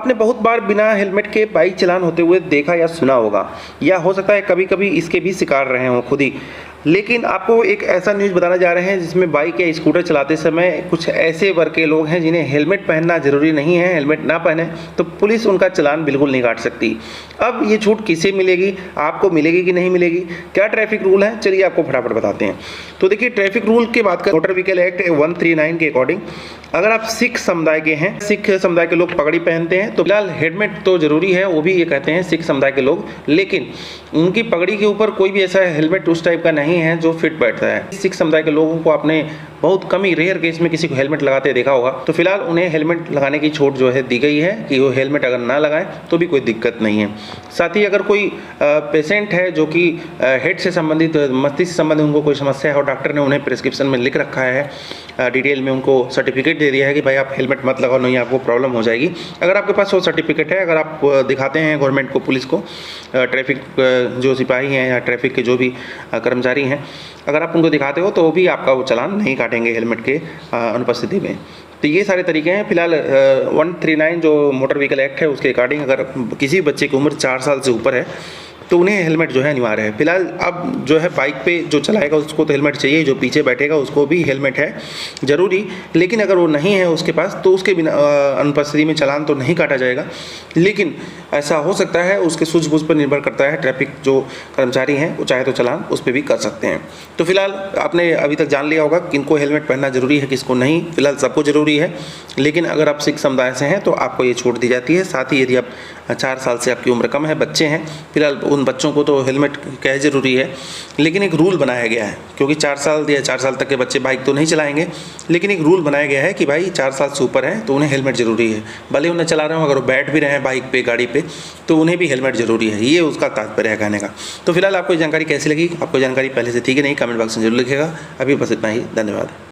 आपने बहुत बार बिना हेलमेट के बाइक चलान होते हुए देखा या सुना होगा, या हो सकता है कभी कभी इसके भी शिकार रहे हों खुद ही। लेकिन आपको एक ऐसा न्यूज़ बताने जा रहे हैं जिसमें बाइक या स्कूटर चलाते समय कुछ ऐसे वर्ग के लोग हैं जिन्हें हेलमेट पहनना ज़रूरी नहीं है। हेलमेट ना पहने तो पुलिस उनका चालान बिल्कुल नहीं काट सकती। अब ये छूट किसे मिलेगी, आपको मिलेगी कि नहीं मिलेगी, क्या ट्रैफिक रूल है, चलिए आपको फटाफट बताते हैं। तो देखिए, ट्रैफिक रूल की बात करें, मोटर व्हीकल एक्ट 139 के अकॉर्डिंग अगर आप सिख समुदाय के हैं, सिख समुदाय के लोग पगड़ी पहनते हैं, तो फिलहाल हेलमेट तो जरूरी है, वो भी ये कहते हैं सिख समुदाय के लोग, लेकिन उनकी पगड़ी के ऊपर कोई भी ऐसा हेलमेट उस टाइप का नहीं है जो फिट बैठता है। सिख समुदाय के लोगों को आपने बहुत कम ही रेयर केस में किसी को हेलमेट लगाते देखा होगा, तो फिलहाल उन्हें हेलमेट लगाने की छूट जो है दी गई है कि वो हेलमेट अगर ना लगाएं तो भी कोई दिक्कत नहीं है। साथ ही अगर कोई पेशेंट है जो कि हेड से संबंधित, मस्तिष्क से संबंधित उनको कोई समस्या है और डॉक्टर ने उन्हें प्रिस्क्रिप्शन में लिख रखा है, डिटेल में उनको सर्टिफिकेट दे दिया है कि भाई आप हेलमेट मत लगाओ, नहीं आपको प्रॉब्लम हो जाएगी। अगर आपके पास वो सर्टिफिकेट है, अगर आप दिखाते हैं गवर्नमेंट को, पुलिस को, ट्रैफिक जो सिपाही हैं या ट्रैफिक के जो भी कर्मचारी हैं, अगर आप उनको दिखाते हो तो भी आपका वो चालान नहीं काटेंगे हेलमेट के अनुपस्थिति में। तो ये सारे तरीके हैं। फिलहाल 139 जो मोटर व्हीकल एक्ट है उसके अकॉर्डिंग अगर किसी बच्चे की उम्र 4 साल से ऊपर है तो उन्हें हेलमेट जो है अनिवार्य है। फिलहाल अब जो है बाइक पे जो चलाएगा उसको तो हेलमेट चाहिए, जो पीछे बैठेगा उसको भी हेलमेट है ज़रूरी, लेकिन अगर वो नहीं है उसके पास तो उसके बिना अनुपस्थिति में चालान तो नहीं काटा जाएगा। लेकिन ऐसा हो सकता है, उसके सूझबूझ पर निर्भर करता है, ट्रैफिक जो कर्मचारी हैं वो चाहे तो चालान उस पर भी कर सकते हैं। तो फिलहाल आपने अभी तक जान लिया होगा किनको हेलमेट पहनना जरूरी है, किसको नहीं। फिलहाल सबको जरूरी है, लेकिन अगर आप सिख समुदाय से हैं तो आपको ये छूट दी जाती है। साथ ही यदि आप 4 साल से आपकी उम्र कम है, बच्चे हैं, फिलहाल उन बच्चों को तो हेलमेट क्या ज़रूरी है, लेकिन एक रूल बनाया गया है, क्योंकि 4 साल या 4 साल तक के बच्चे बाइक तो नहीं चलाएंगे, लेकिन एक रूल बनाया गया है कि भाई 4 साल से ऊपर है तो उन्हें हेलमेट ज़रूरी है। भले उन्हें चला रहे हो, अगर वो बैठ भी रहे हैं बाइक पे, गाड़ी पे, तो उन्हें भी हेलमेट ज़रूरी है। ये उसका तात्पर्य है कहने का। तो फिलहाल आपको जानकारी कैसी लगी, आपको जानकारी पहले से ठीक है नहीं, कमेंट बॉक्स में जरूर लिखेगा। अभी बस इतना ही, धन्यवाद।